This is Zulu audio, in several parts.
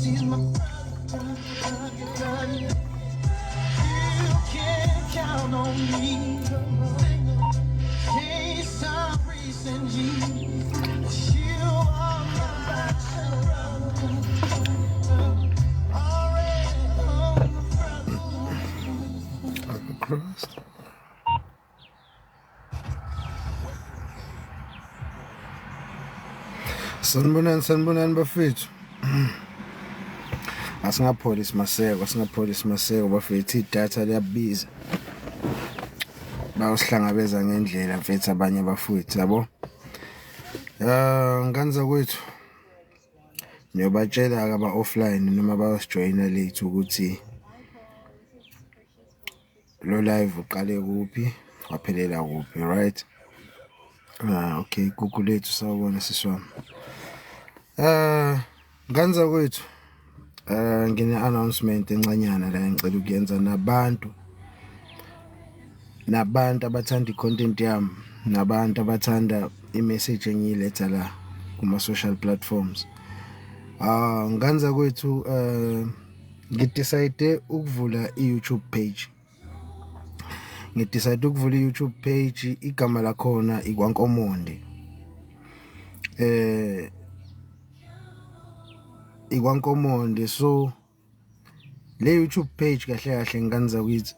He's my brother. You can count on me. Some recent Jesus. You are my Crossed. Sanibonani bafethu. Asingapholisi maseko bafethu, idatha liyabiza. Bawusihlangabeza ngendlela mfethu abanye bafethu yabo. Nganza kwethu. Niyobatshela ke aba offline noma bawasijoyina late ukuthi lo live uqale kuphi waphelela kuphi, right? Okay, Google lethu sawubona siswami. Nganza kwethu. Ngine announcement encanyana la ngicela ukuyenza nabantu abathanda icontent yami, nabantu abathanda imessage engiyiletha la kuma social platforms. Nganza kwethu ngidecide ukuvula iYouTube page. Ngidecide ukuvula iYouTube page, igama lakhona iKwankomonde. iKwankomonde, so le YouTube page kahle nganza kwethu.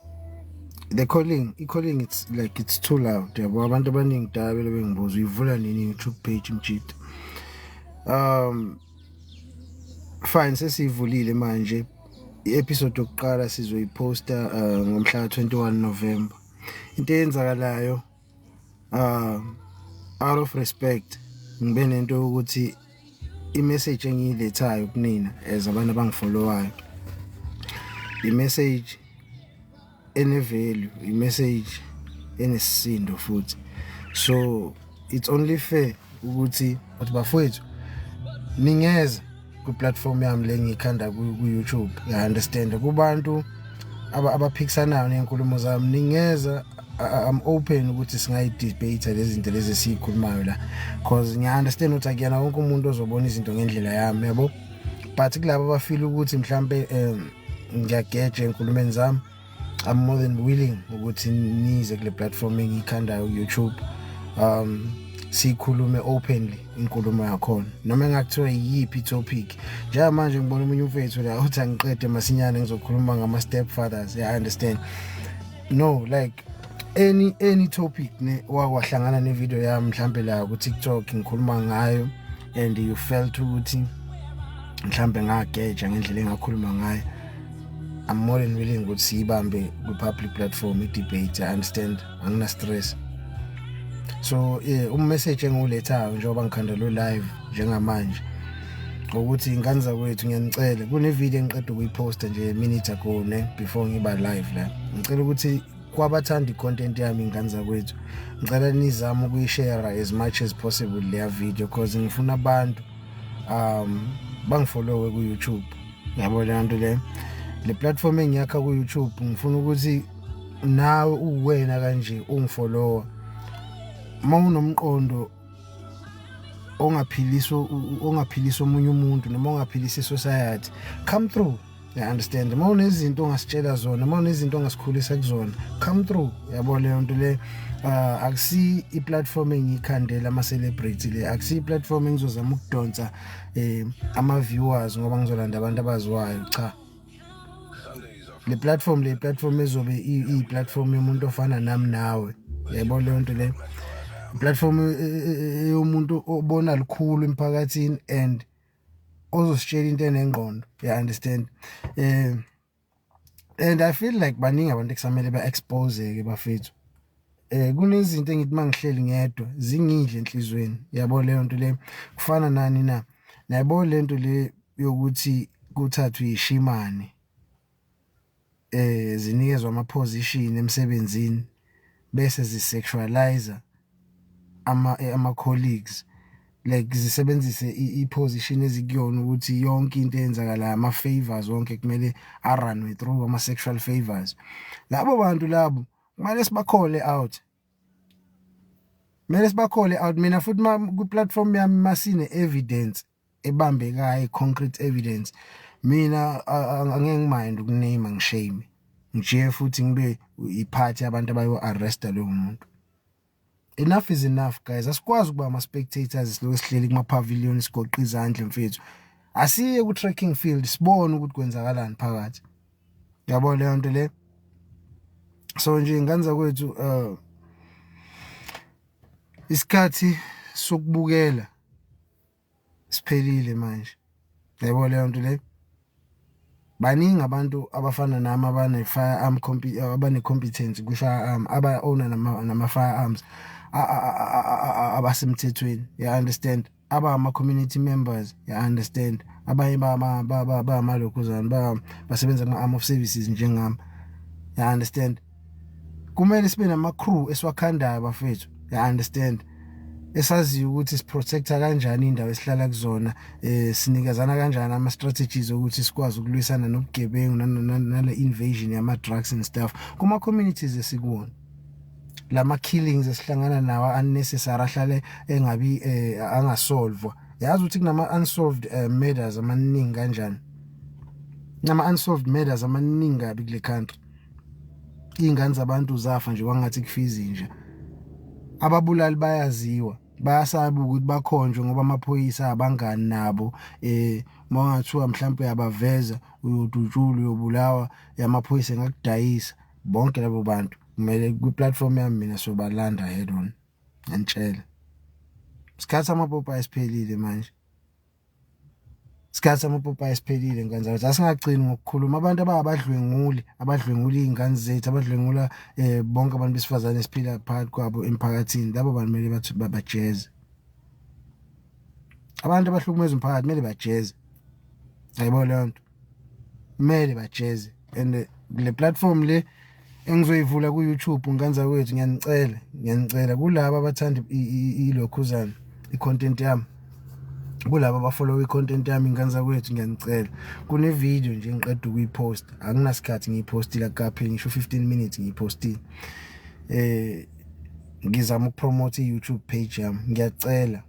The calling it's like it's too loud. Yabo abantu abaningi dabe bengibuza uyivula nini YouTube page mjito. Fine, sesivulile manje. I-episode yokuqala sizoyiposta ngomhla 21 November. Into eyenzakalayo out of respect ngibe nento ukuthi i-message engiyilethayo kunina as abantu abangifollowayo, i-message ene-value, i-message enesisindo futhi. So it's only fair ukuthi bafowethu ningeze ku-platform yami le ngikhanda ku-YouTube. I understand kubantu abaphikisanayo nenkulumo zami, ningeza. I'm open ukuthi singayidebate lezi zinto lezi sikhulumayo la, because ngiya understand ukuthi akuyena wonke umuntu ozobona izinto ngendlela yami yabo, but kulabo abafeel ukuthi mhlambe ngiyageja enkulumeni zami, I'm more than willing ukuthi nize kule platform engikhandayo YouTube, sikhulume openly inkulumo yakhona noma ngakuthiwa yiphi topic. Njenga manje ngibona umunye umfethu la uthi angiqede masinyane ngizokhuluma ngama stepfathers. I understand, no, like any topic ne wahlangana ne video yami mhlambe la ku TikTok ngikhuluma ngayo and you felt ukuthi mhlambe ngageja ngendlela engakhuluma ngayo, I'm more than willing ukuthi siyibambe ku public platform i-debate. I understand, angina stress. So message engilethayo njengoba ngikhanda lo live njengamanje ukuthi nganza kwethu ngiyanicela, kune video engiqeda ukuyiposta nje minute ago ne before ngiba live la, ngicela ukuthi kwabathanda icontent yami nganza kwethu ngicela nizame ukuyishare as much as possible le video, because ngifuna abantu bangifollowe ku YouTube. Yabo le nto le platform engiyakha ku YouTube, ngifuna ukuthi nawe uwena kanje ungifollowa, mawunomqondo ongaphilisa omunye umuntu noma ongaphilisa society, come through. I understand, mawunezinto ongasitshela zona, mawunezinto ongasikhulisa kuzona, come through. Yabo le nto le akusi i-platform engikhandela ama celebrity le, akusi i-platform engizozama ukudonsa ama viewers ngoba ngizolanda abantu abaziwayo, cha. Le platform ezobe i-platform yomuntu ofana nami nawe. Yabo le nto le platform yomuntu obona likhulu emphakathini and ozositshela into enengqondo. You understand? And I feel like baningi abantu ekusamele ba-expose ke bafethu. Kunezinto engithi mangihleli ngedwa zingidle enhlizweni. Yabo le nto le kufana nani na, nayabo le nto le yokuthi kuthathwe ishimane zinikezwa ama position emsebenzini bese zisexualize ama colleagues, like zisebenzise i-position ezikuyona ukuthi yonke into eyenzakala ama favors wonke kumele arun through ama sexual favors. Labo bantu labo kumele sibakhole out, mina futhi ku platform yami masine evidence ebambekayo, concrete evidence, mina angeke ngimind ukuname ngishame ngijiye futhi ngibe iphathi abantu abayo arresta lo muntu. Enough is enough guys, asikwazi ukuba ama spectators lo sihleli kuma pavilion sigoqa izandla mfethu. Asiye ku trekking field sibone ukuthi kwenzakalani phakathi. Yabo leyo nto le. So nje nganza kwethu isikhathi sokubukela siphelile manje. Yabo leyo nto le. Baningi abantu abafana nami abane firearm abane competence ku firearm aba owner nama firearms abasemthethweni, you understand, ama community members, you understand, abanye ba malokuzana basebenza kuma arm of services njengami, you understand. Kumele sibe nama crew esiwakhandayo bafethu, you understand, esaziyo ukuthi siprotecta kanjani indawo esihlala kuzona, sinikezana kanjani ama strategies ukuthi sikwazi ukulwisana nobugebengu nale invasion yama drugs and stuff kuma communities esikuwona. Lama killings esihlangana nawo unnecessary ahlale engabi angasolve. Yazi ukuthi kunama unsolved murders amaningi kanjani, nama unsolved murders amaningi kabi kule country. Ingane zabantu zafa nje kwangathi kufizi nje. Ababulali bayaziwa, bayasaba ukuthi bakhonjwe ngoba amaphoyisa abangani nabo, mongathiwa mhlawumbe yabaveza uyodutshula uyobulawa yamaphoyisa ngakudayisa. Bonke labo bantu kumele ku platform yami mina sobalanda head on ngitshela. Isikhathi amapopa esiphelile manje. Isikhathi amapopa esiphelile nganza ukuthi asingagcini ngokukhuluma abantu abadlwengula izingane zethu, abadlwengula bonke abantu besifazane esiphila phakathi kwabo emphakathini. Labo bantu kumele bathi babajeze. Abantu abahlukumeza umphakathi kumele bajeze. Hayibo leyo nto. Kumele bajeze. And le platform le engizoyivula ku YouTube nganza kwethu ngiyanicela kulabo abathanda ilokhuzana i-content yami, kulabo abafollow i-content yami nganza kwethu ngiyanicela, kune video nje ngiqeda ukuyipost, anginasikhathi ngiyipostile kaphela ngisho 15 minutes ngiyipostile. Ngizama ukupromote i-YouTube page yami, ngiyacela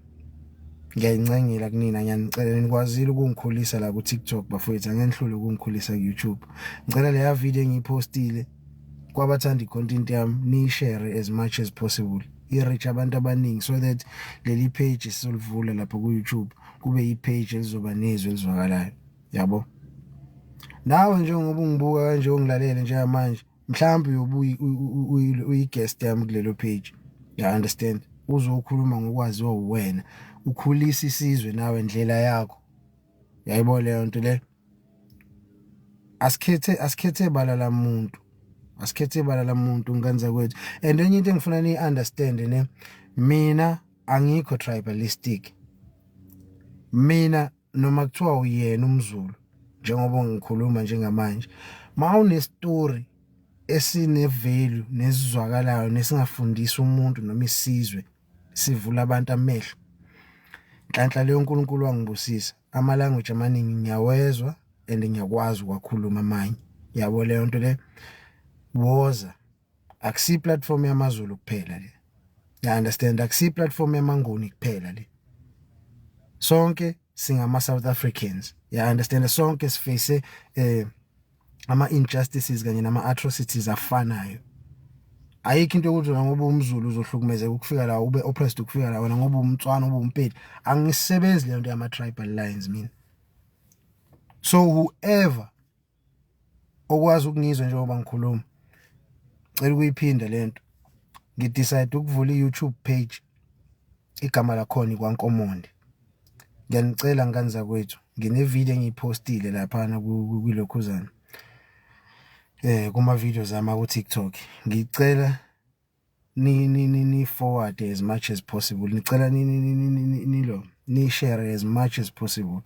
ngiyayincengela kunina, ngiyanicela nikwazile ukungikhulisa la ku TikTok bafowethu, angenihlule ukungikhulisa ku YouTube. Ngicela leya video engiyipostile kwabathanda i-content yami ni share as much as possible, i-reach abantu abaningi, so that leli page sisolivula lapha ku YouTube kube i-page elizoba nezwe elizwakalayo, yabo. Nawe njengoba ungibuka kanje ungilalele njengamanje, mhlawumbe uyi-guest yami kulelo page, you understand, uzokhuluma ngokwaziwa uwena, ukhulisa isizwe nawe ndlela yakho. Yayibona leyo nto le. Asikhethe balala muntu. Asikhethe balala muntu nganza kwethu. And enye into engifuna ni understand ne, mina angikho tribalistic. Mina noma kuthiwa uyena umZulu njengoba ngikhuluma njengamanje, mawune story esine value nesizwakalayo nesingafundisa umuntu noma isizwe sivula abantu amehlo, nhlanhla leyo uNkulunkulu wangibusisa, ama language amaningi ngiyawezwa and ngiyakwazi ukukhuluma amanye, yabo leyo nto le. Woza akusi platform yamaZulu kuphela le, you understand, akusi platform yamanguni kuphela le, sonke singama South Africans, you understand, sonke siface ama injustices kanye nama atrocities afanayo. Ayikho into ukuthi ngoba umZulu uzohlukumezeka ukufika la ube oppressed ukufika la wena ngoba umNtswana ube umpeli. Angisebenzi le nto yama tribal lines mina. So whoever okwazi ukungizwa njengoba ngikhuluma, cela ukuyiphinda lento, ngidecide ukuvula i-YouTube page igama lakhona ikwaNkomondi. Ngiyanicela nganza kwethu, ngine video engiyipostile lapha na kulokhuzana kuma videos zami ku TikTok, ngicela ni forward as much as possible, ngicela ni share as much as possible,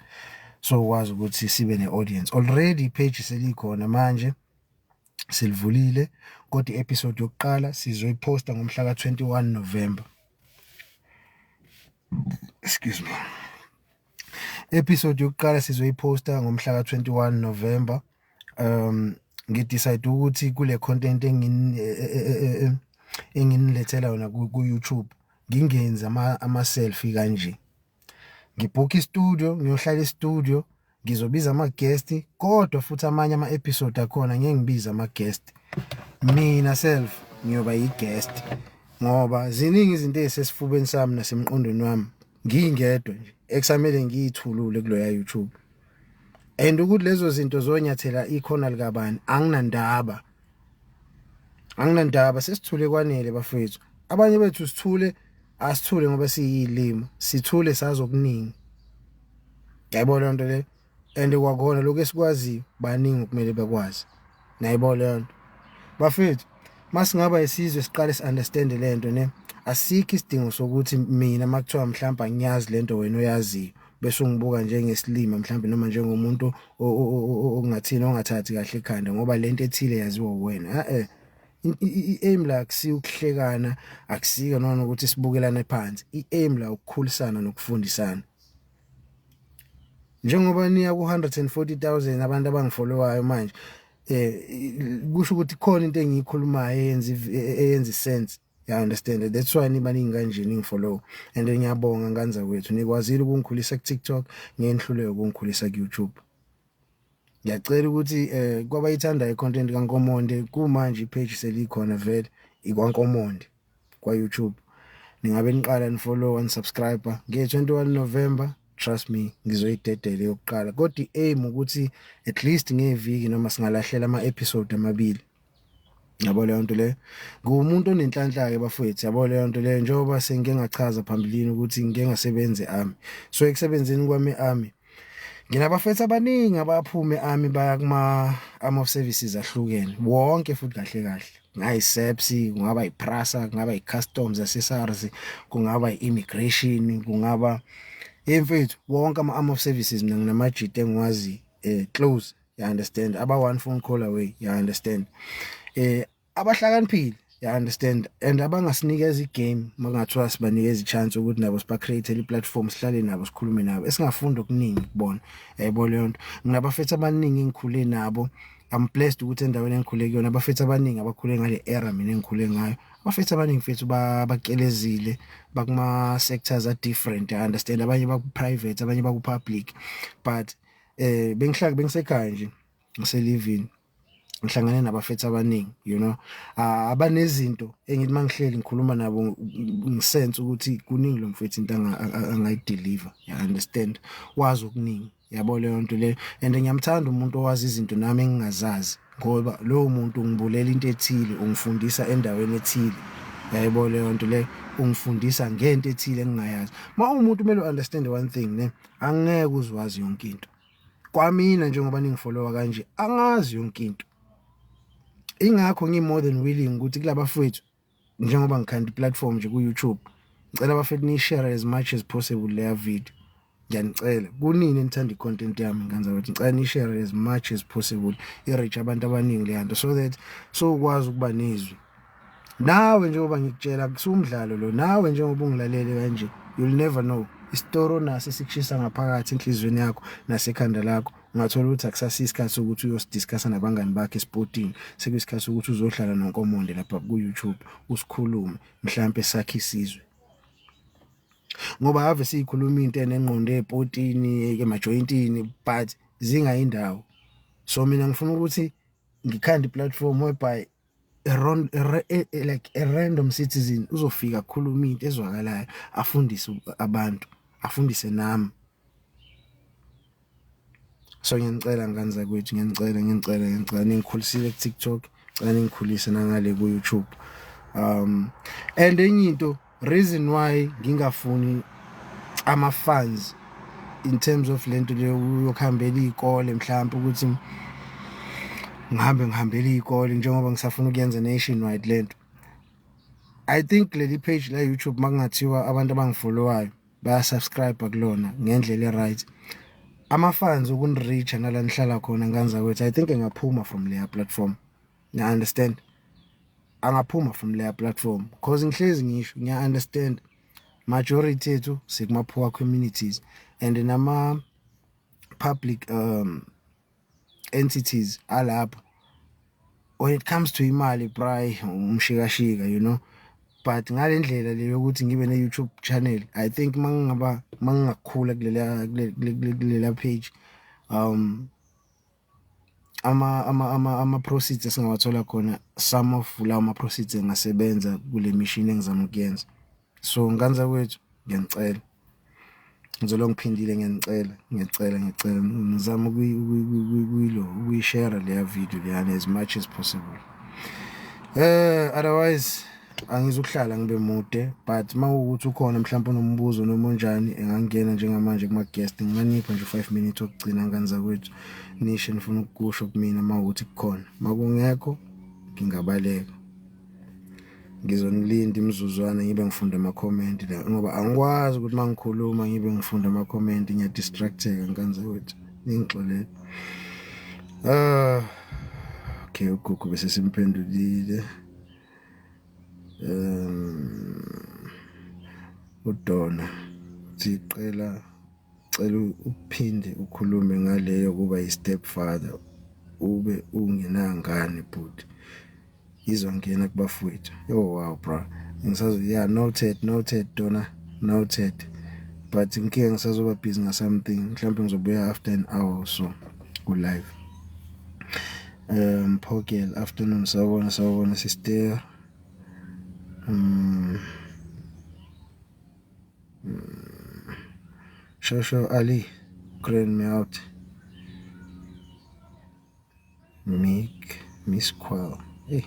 so wazi ukuthi sibe ne audience. Already page selikhona manje, silivulile, kodwa i-episode yokuqala sizoyiposta ngomhla ka 21 November. Excuse me. Episode yokuqala sizoyiposta ngomhla ka 21 November. Ngidecide ukuthi kule content enginilethela yona ku YouTube ngingenza ama selfie kanje. Ngibooka i-studio, ngiyohlala e-studio, ngizobiza ama-guest, kodwa futhi amanye ama-episode akhona ngeke ngibize ama-guest. Mina self ngiyoba yi-guest ngoba ziningi izinto ezisesifubeni sami nasemqondweni wami ngingedwa nje ekusamele ngiyithulule kulo ya YouTube. And ukuthi lezo zinto zonyathela ikhona likabani anginandaba. Anginandaba, sesithule kwanele bafethu. Abanye bethu sithule, asithule ngoba siyilimo, sithule sazi okuningi. Yayibona lento le, and kwakhona lokho esikwaziyo baningi kumele bakwazi. Nayibona lento. Bafethu, masingaba isizwe siqale si-understand lento ne, asikho isidingo sokuthi mina makuthiwa mhlawumbe angiyazi lento wena oyaziyo bese ungibuka njengesilima mhlawumbe noma njengomuntu ongathini ongathathi kahle ekhanda ngoba lento ethile yaziwa wena. I-aim la akusiyo ukuhlekana, akusika noma ukuthi sibukelane phansi. I-aim la ukukhulisana nokufundisana. Njengoba niya ku-140,000 abantu abangifollowayo manje, kusho ukuthi khona into engiyikhulumayo eyenza sense. You understand? That's why nibaningi kanje ningifollow. And ngiyabonga nganza kwethu nikwazile ukungikhulisa ku TikTok, ngenihluleke ukungikhulisa ku YouTube. Ngiyacela ukuthi kwabayithanda i-content kaNkomonde kumanje i-page selikhona vele ikwaNkomonde kwa YouTube. Ningabe niqala nifollow and subscribe nge-21 November. Trust me, ngizoyidedela yokuqala. Kodwa i-aim ukuthi at least ngeviki noma singalahlela ama-episode amabili. Yabo leyo nto le. Ngumuntu onenhlanhla ke bafowethu, yabo leyo nto le, njengoba sengike ngachaza phambilini ukuthi ngike ngasebenza eArmy. So ekusebenzeni kwami eArmy nginabafethu abaningi abaphume eArmy baya kuma-arm of services ahlukene. Wonke futhi kahle kahle. Ngayi-SAPS, kungaba yiPrasa, kungaba yi-Customs yase-SARS, kungaba yi-Immigration, kungaba mfethu wonke ama-arm of services mina nginamajita engiwazi close, you understand, aba one phone call away, you understand. Abahlakaniphile, you understand, and abangasinikeza igame makungathiwa sibanikeza ichance ukuthi nabo siba create i-platform sihlale nabo sikhulume nabo esingafunda okuningi kubona. Yayibona leyo nto. Nginabafethu abaningi engikhule nabo. I'm blessed ukuthi endaweni engikhule kuyona abafethu abaningi abakhule ngale era mina engikhule ngayo. Abafethu abaningi fethu bakelezile bakuma sectors are different, I understand. Abanye baku private, abanye baku public, but bengisekhaya nje ngiselivini ngihlangane nabafethu abaningi, you know, abanezinto engithi mangihleli ngikhuluma nabo ngisense ukuthi kuningi lo mfethu into angayideliver, you understand, wazi okuningi. Yabo leyo nto le, and ngiyamthanda umuntu owazi izinto nami engingazazi ngoba lowo muntu ungibulela into ethile, ungifundisa endaweni ethile. Yayibona leyo nto le, ungifundisa ngento ethile engingayazi. Umuntu kumele understand one thing ne, angeke uzwazi yonke into. Kwamina njengoba ningifollowa kanje angazi yonke into. Ingakho more than willing ukuthi kulabafethu njengoba ngikhanda i-platform nje ku YouTube, ngicela abafethu ni-share as much as possible leya video. Ngiyanicela kunini enithanda i-content yami nganza ukuthi ngicela ni-share as much as possible i-reach abantu abaningi leya nto, so that ukwazi ukuba nezwi. Nawe njengoba ngikutshela kusumdlalo lo, nawe njengoba ungilalele kanje, you'll never know isitoro naso sikushisa ngaphakathi enhlizweni yakho nasekhanda lakho. Ungathola ukuthi akusasi isikhathi sokuthi uyosidiscussa nabangani bakhe esporting, sekuyisikhathi sokuthi uzohlala noNkomonde lapha ku YouTube usikhulume mhlawumbe sakhe isizwe. Ngoba ave siyikhuluma into enengqondo esportini emajointini but zingayindawo. So mina ngifuna ukuthi ngikhanda i-platform whereby like a random citizen uzofika khuluma into ezwakalayo, afundise abantu, afundise nami. So ngiyanicela nganza kwethu, ngiyanicela ningikhulisile ku TikTok, ngicela ningikhulise nangale ku YouTube. And enye into, reason why ngingafuni ama-funds in terms of lento le yokuhambela izikole mhlawumbe ukuthi ngihambele izikole njengoba ngisafuna ukuyenza nationwide lento. I think leli page la YouTube makungathiwa abantu abangifollowayo baya subscribe kulona ngendlela e-right, ama-funds ukunreach nala nihlala khona nganza kwethu, I think engaphuma from leya platform. You understand? Angaphuma from leya platform because ngihlezi ngisho ngiya understand majority ethu sikuma poor communities and nama public entities alapha when it comes to imali bray umshikashika, you know. But ngalendlela le yokuthi ngibe ne YouTube channel, I think mangakhula kulela page ama proceeds esingawathola khona, some of lawo ama proceeds engasebenza kule machine engizama ukuyenza. So nganza kwethu ngiyanicela, ngizolo ngiphindile ngiyacela ngizama ukuyishare le video le as much as possible. Otherwise angizukuhlala ngibe mude, but mawukuthi ukhona mhlawumbe unombuzo noma onjani engangena njengamanje kuma guest, nginganipha nje 5 minutes okugcina nganza kwethu nisho nifuna ukusho kumina mawukuthi kukhona. Makungekho ngingabaleka, ngizonilinda imizuzwana ngibe ngifunda ama comment la, ngoba angikwazi ukuthi mangikhuluma ngibe ngifunda ama comment, ngiyadistracteka nganza kwethu, ngixolele. Okay, ugogo bese simphendulile. uDona cela uphinde ukhulume ngaleyo kuba yi-stepfather, ube ungenangane but izongena kubafowethu. Yo wow bro, ngisazo yeah, noted Dona, noted, but ngike ngisazoba busy nga something, mhlawumbe ngizobuya after an hour or so ku live. Phokela afternoon, sawubona sister. Shosho Ali, grand me out. Miss Quell.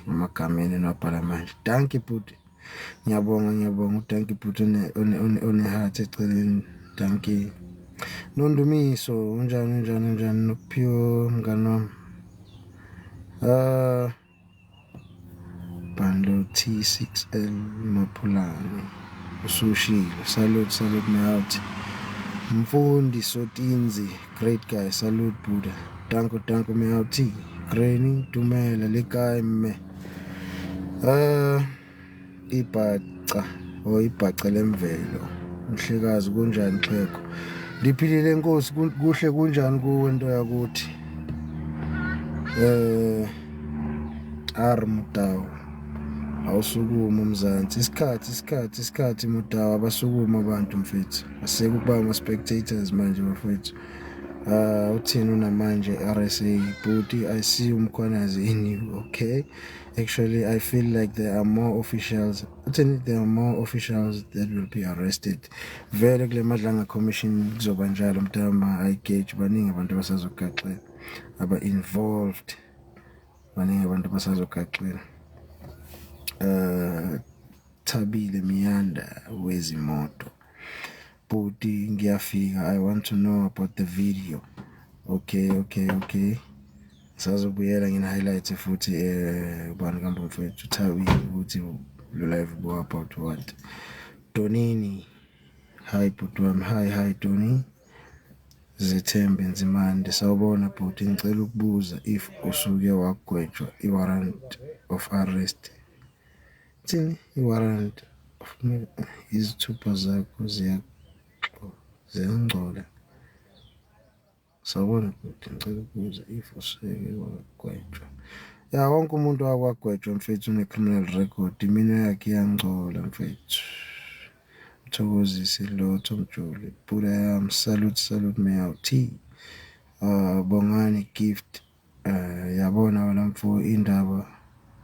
Magameni nobhala manje. Dankie bhuti. Ngiyabonga dankie bhuti one heart eceleni. Dankie. Nondumiso, unjani nophiwo mngani wami. Bando T6L Mapulani. Usushilo. Salute me out. Mfundi Sotinzi, great guy. Salute Buddha. Danko me out. Granny Tumela lekai me. Ibhaca lemvelo. Mhlekazi kunjani xhego? Liphilile Nkosi, kuhle kunjani kuwe into yakuthi? Mutawu. Awusukuma umzansi. Isikhathi Mutawu abasukuma abantu mfethu. Aseke ukuba ama spectators manje bafethu. Uthini unamanje RSA booty, I see umkhwanazi in you. Okay, actually I feel like there are more officials that will be arrested. Vele kule madlanga commission kuzoba njalo mntama, I gauge baningi abantu basazogaxela aba involved, baningi abantu basazogaxela. Thabile Miyanda wezimoto. Booty ngiyafika, I want to know about the video. Okay. Sazobuyela ngine highlight futhi ubani kambo mfethu Thabile ukuthi lo live bo about what. Donini, hi bhuti wami, hi Doni. Zethembe Nzimande, sawubona bhuti, ngicela ukubuza if usuke wagwetshwa i-warrant of arrest. Thini i-warrant of izithupha zakho ziyangcola. Sawubona bhuti, ngicela ukubuza if usuke wagwetshwa. Ya wonke umuntu wakwagwetshwa mfethu une-criminal record, imino yakhe iyangcola mfethu. Thokozise Lotho Mjoli, Buddha yami, salute me out. Bongani gift, yabona wena mfo indaba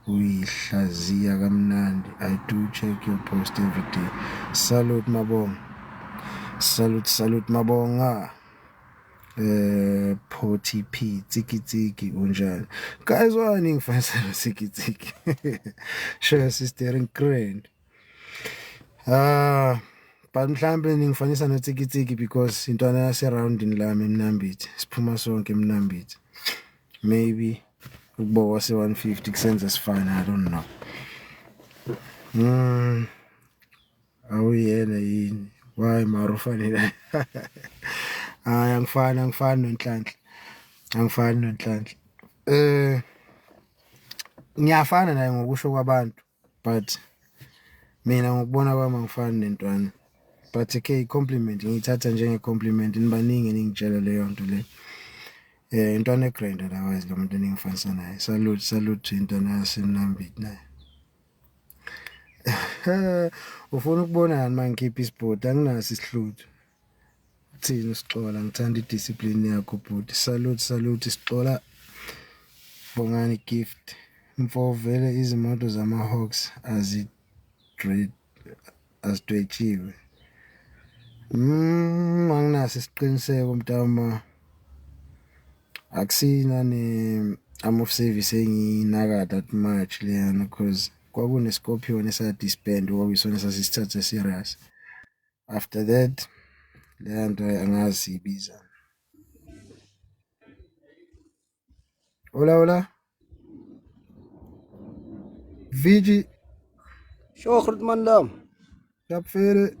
uyihlaziya kamnandi. I do check your post every day. Salute mabonga. Salute mabonga. Poti P Tiki unjani? Guys, wani ngifasa Tiki. Sure sister in grand. But mhlambe ningifanisa noTiki because intwana yaseroundini lami eMnambithi, siphuma sonke eMnambithi. Maybe ukuba wase 150 kusenza sifana, I don't know. Awuyena yini? Why marufani la? Angifana noNhlanhla. Ngiyafana naye ngokusho kwabantu, but mina ngokubona kwami angifani nentwana. But okay, compliment ngithatha njenge compliment, nibaningi ningitshela leyo nto le. Intwana egrand otherwise lo muntu engifanisa naye. Salute intwana yaseNambithi naye. Ufuna ukubona manje ngikhipha isport, anginaso isihluthu. Thina Sixola ngithanda idiscipline yakho bhuti. Salute Sixola. Bongani gift. Mfovele izimoto zama-Hawks azidwetshiwe. Anginaso isiqiniseko mntama. Akusina am of service enginaka that much leyana because kwakune Scorpion esa disband okuyisona sasisithatha serious. After that leya nto angazi ibiza. Hola. Vigi Sure Grootman Lam. Kapfere.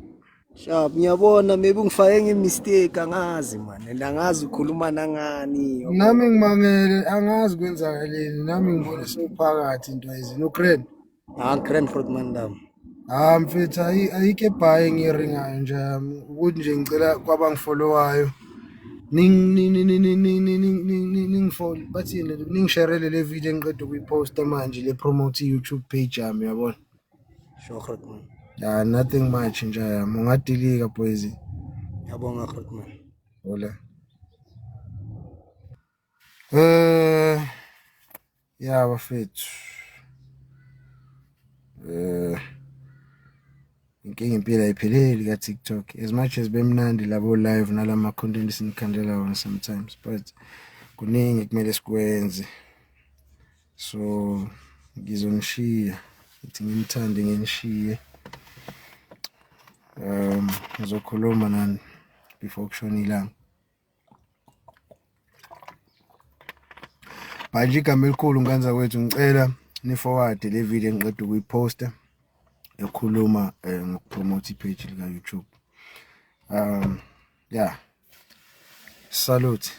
Sharp ngiyabona maybe ngifake ngemistake angazi man and angazi ukhuluma nangani. Nami ngimangele angazi kwenzakaleni nami ngibona sophakathi into ezini uGrand. Grand Grootman Lam. Mfethu ayike ebhaye ngiringayo nje ukuthi nje ngicela kwabangifollowayo ningfollow bathini ningisharele le video engiqeda ukuyiposta manje le promote YouTube page yami yabona. Sure Grootman. Nothing much nje yami ungadilika boys. Ngiyabonga Grootman. Hola. Ya bafethu. Inkinga impela ayipheleli ka TikTok as much as bemnandi labo live nalama content sinikhandela wona sometimes but kuningi kumele sikwenze so ngizonishiya ithi ngimthande ngenishiye ngizokhuluma nani before kushona ilanga manje igama elikhulu nganza kwethu ngicela ni forward le video engiqeda ukuyiposta ekhuluma ngokupromote ipage lika YouTube. Yeah. Salute.